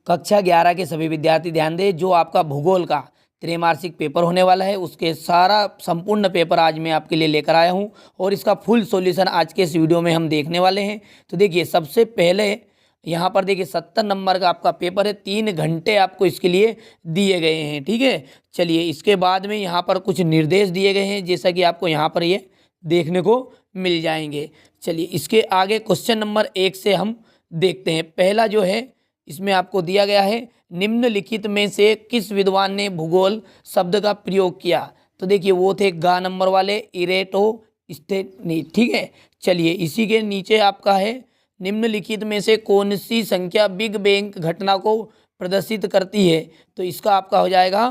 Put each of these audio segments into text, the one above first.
कक्षा 11 के सभी विद्यार्थी ध्यान दें, जो आपका भूगोल का त्रैमासिक पेपर होने वाला है उसके सारा संपूर्ण पेपर आज मैं आपके लिए लेकर आया हूं और इसका फुल सॉल्यूशन आज के इस वीडियो में हम देखने वाले हैं। तो देखिए, सबसे पहले यहाँ पर देखिए 70 नंबर का आपका पेपर है, 3 घंटे आपको इसके लिए दिए गए हैं। ठीक है, चलिए इसके बाद में यहाँ पर कुछ निर्देश दिए गए हैं, जैसा कि आपको यहाँ पर ये देखने को मिल जाएंगे। चलिए इसके आगे क्वेश्चन नंबर 1 से हम देखते हैं। पहला जो है इसमें आपको दिया गया है, निम्नलिखित में से किस विद्वान ने भूगोल शब्द का प्रयोग किया। तो देखिए वो थे गा नंबर वाले इरेटोस्थेनीज। ठीक है, चलिए इसी के नीचे आपका है, निम्नलिखित में से कौन सी संख्या बिग बैंग घटना को प्रदर्शित करती है। तो इसका आपका हो जाएगा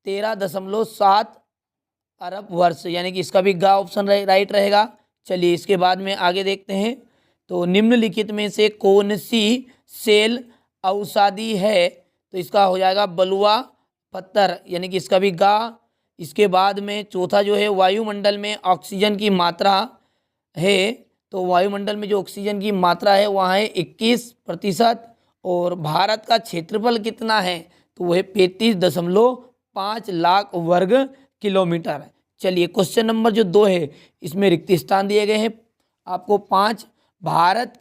13.7 अरब वर्ष, यानी कि इसका भी गा ऑप्शन राइट रहेगा। चलिए इसके बाद में आगे देखते हैं। तो निम्नलिखित में से कौन सी सेल औषधि है। तो इसका हो जाएगा बलुआ पत्थर, यानी कि इसका भी गा। इसके बाद में चौथा जो है, वायुमंडल में ऑक्सीजन की मात्रा है। तो वायुमंडल में जो ऑक्सीजन की मात्रा है वहाँ है 21%। और भारत का क्षेत्रफल कितना है। तो वह 35.5 लाख वर्ग किलोमीटर। चलिए क्वेश्चन नंबर जो 2 है इसमें रिक्त स्थान दिए गए हैं आपको 5। भारत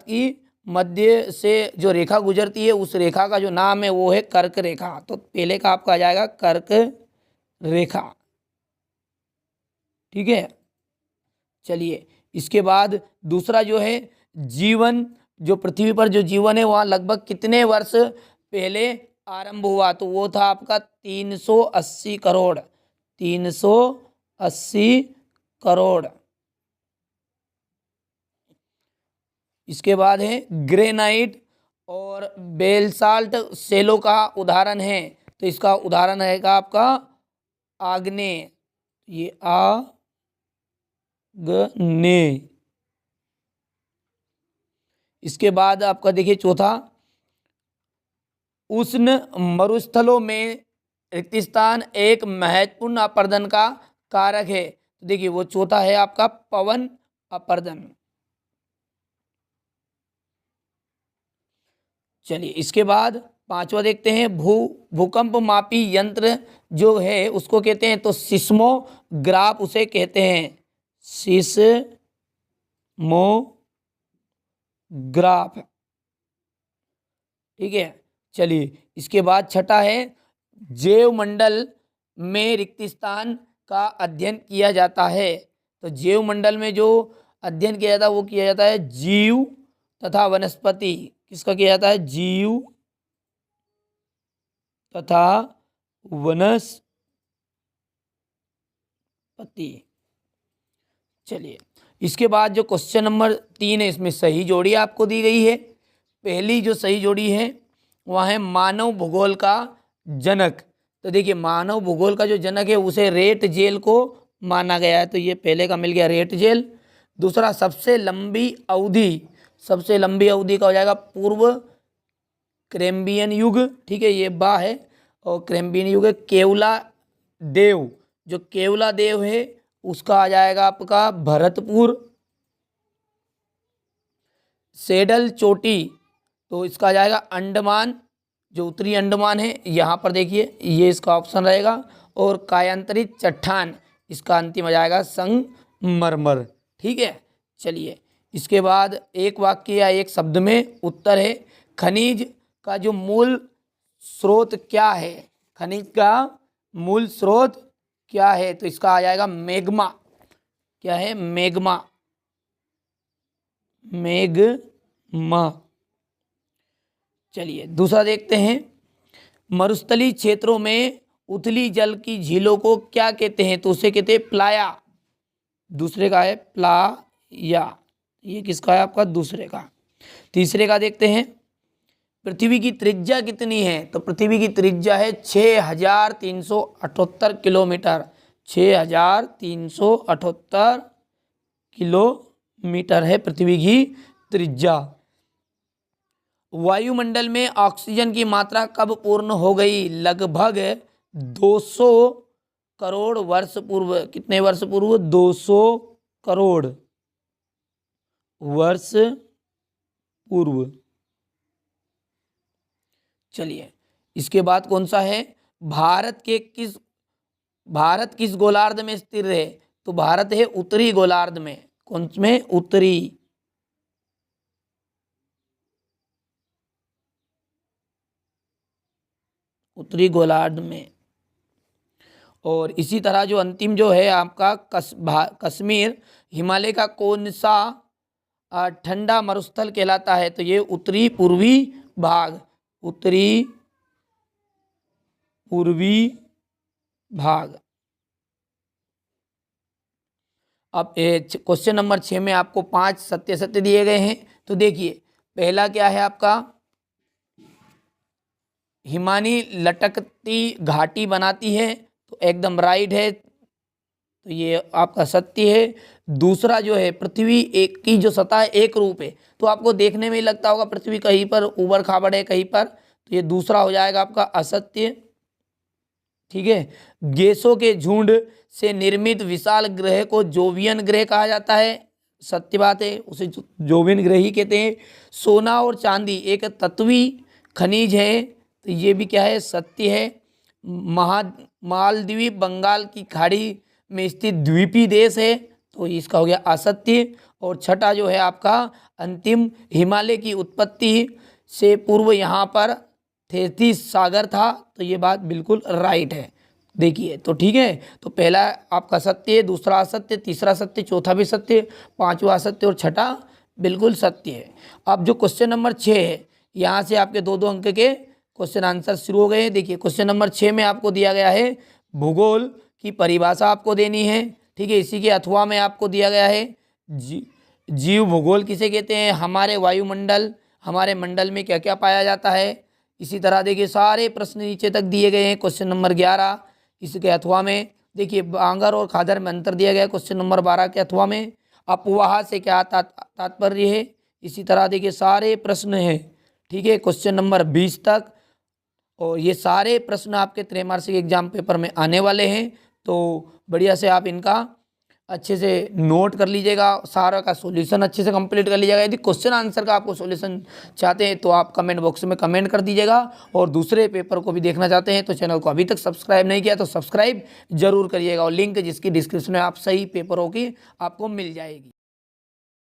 की मध्य से जो रेखा गुजरती है उस रेखा का जो नाम है वो है कर्क रेखा। तो पहले का आपका आ जाएगा कर्क रेखा। ठीक है, चलिए इसके बाद दूसरा जो है, जीवन, जो पृथ्वी पर जो जीवन है वहाँ लगभग कितने वर्ष पहले आरंभ हुआ। तो वो था आपका 380 करोड़। 380 करोड़। इसके बाद है ग्रेनाइट और बेलसाल्ट सेलों का उदाहरण है। तो इसका उदाहरण रहेगा आपका आग्नेय, ये आग्नेय। इसके बाद आपका देखिए चौथा, उष्ण मरुस्थलों में रिक्त स्थान एक महत्वपूर्ण अपर्दन का कारक है। तो देखिए वो चौथा है आपका पवन अपर्दन। चलिए इसके बाद पांचवा देखते हैं, भूकंप मापी यंत्र जो है उसको कहते हैं तो सिस्मोग्राफ उसे कहते हैं, सिस्मोग्राफ। ठीक है, चलिए इसके बाद छठा है, जैव मंडल में रिक्त स्थान का अध्ययन किया जाता है। तो जैव मंडल में जो अध्ययन किया जाता है वो किया जाता है जीव तथा वनस्पति। किसका किया जाता है, जीव तथा वनस्पति। चलिए इसके बाद जो क्वेश्चन नंबर 3 है इसमें सही जोड़ी आपको दी गई है। पहली जो सही जोड़ी है वह है मानव भूगोल का जनक। तो देखिए मानव भूगोल का जो जनक है उसे रेट जेल को माना गया है। तो ये पहले का मिल गया रेट जेल। दूसरा, सबसे लंबी अवधि का हो जाएगा पूर्व कैम्ब्रियन युग। ठीक है, ये बा है। और कैम्ब्रियन युग है केवला देव, जो केवला देव है उसका आ जाएगा आपका भरतपुर। सेडल चोटी, तो इसका आ जाएगा अंडमान, जो उत्तरी अंडमान है यहाँ पर देखिए ये इसका ऑप्शन रहेगा। और कायांतरित चट्टान, इसका अंतिम आ जाएगा संगमरमर। ठीक है, चलिए इसके बाद एक वाक्य या एक शब्द में उत्तर है, खनिज का जो मूल स्रोत क्या है। खनिज का मूल स्रोत क्या है। तो इसका आ जाएगा मैग्मा। क्या है, मैग्मा। चलिए दूसरा देखते हैं, मरुस्थलीय क्षेत्रों में उथली जल की झीलों को क्या कहते हैं। तो उसे कहते हैं प्लाया। दूसरे का है प्लाया, ये किसका है आपका, दूसरे का। तीसरे का देखते हैं, पृथ्वी की त्रिज्या कितनी है। तो पृथ्वी की त्रिज्या है 6378 किलोमीटर। 6378 किलोमीटर है पृथ्वी की त्रिज्या। वायुमंडल में ऑक्सीजन की मात्रा कब पूर्ण हो गई। लगभग 200 करोड़ वर्ष पूर्व। कितने वर्ष पूर्व, 200 करोड़ वर्ष पूर्व। चलिए, इसके बाद कौन सा है, भारत किस गोलार्ध में स्थिर है, तो भारत है उत्तरी गोलार्ध में। कौन में, उत्तरी गोलार्ध में। और इसी तरह जो अंतिम जो है आपका कश्मीर हिमालय का कौन सा ठंडा मरुस्थल कहलाता है, तो ये उत्तरी पूर्वी भाग, उत्तरी पूर्वी भाग। अब क्वेश्चन नंबर 6 में आपको 5 सत्य सत्य दिए गए हैं। तो देखिए, पहला क्या है आपका, हिमानी लटकती घाटी बनाती है, तो एकदम राइट है, तो ये आपका सत्य है। दूसरा जो है, पृथ्वी एक की जो सतह एक रूप है, तो आपको देखने में ही लगता होगा पृथ्वी कहीं पर ऊबड़ खाबड़ है कहीं पर, तो ये दूसरा हो जाएगा आपका असत्य। ठीक है, गैसों के झुंड से निर्मित विशाल ग्रह को जोवियन ग्रह कहा जाता है, सत्य बात है, उसे जोवियन ग्रह ही कहते हैं। सोना और चांदी एक तत्वी खनिज है, तो ये भी क्या है, सत्य है। मालदीव बंगाल की खाड़ी में स्थित द्वीपी देश है, तो इसका हो गया असत्य। और छठा जो है आपका अंतिम, हिमालय की उत्पत्ति से पूर्व यहाँ पर थेतीस सागर था, तो ये बात बिल्कुल राइट है। देखिए, तो ठीक है, तो पहला आपका सत्य है, दूसरा असत्य, तीसरा सत्य, चौथा भी सत्य, पांचवा असत्य और छठा बिल्कुल सत्य है। अब जो क्वेश्चन नंबर 6 है, यहाँ से आपके 2-2 अंक के क्वेश्चन आंसर शुरू हो गए। देखिए, क्वेश्चन नंबर 6 में आपको दिया गया है भूगोल की परिभाषा आपको देनी है। ठीक है, इसी के अथवा में आपको दिया गया है जीव भूगोल किसे कहते हैं, हमारे मंडल में क्या क्या पाया जाता है। इसी तरह देखिए, सारे प्रश्न नीचे तक दिए गए हैं। क्वेश्चन नंबर 11 इसके अथवा में, देखिए बांगर और खादर में अंतर दिया गया है क्वेश्चन नंबर 12 के अथवा में। अपवाह से क्या तात्पर्य है, इसी तरह देखिए सारे प्रश्न हैं। ठीक है, क्वेश्चन नंबर 20 तक, और ये सारे प्रश्न आपके त्रैमासिक एग्जाम पेपर में आने वाले हैं, तो बढ़िया से आप इनका अच्छे से नोट कर लीजिएगा, सारा का सॉल्यूशन अच्छे से कंप्लीट कर लीजिएगा। यदि क्वेश्चन आंसर का आपको सॉल्यूशन चाहते हैं तो आप कमेंट बॉक्स में कमेंट कर दीजिएगा, और दूसरे पेपर को भी देखना चाहते हैं तो चैनल को अभी तक सब्सक्राइब नहीं किया तो सब्सक्राइब जरूर करिएगा, और लिंक जिसकी डिस्क्रिप्शन में आप सही पेपरों की आपको मिल जाएगी।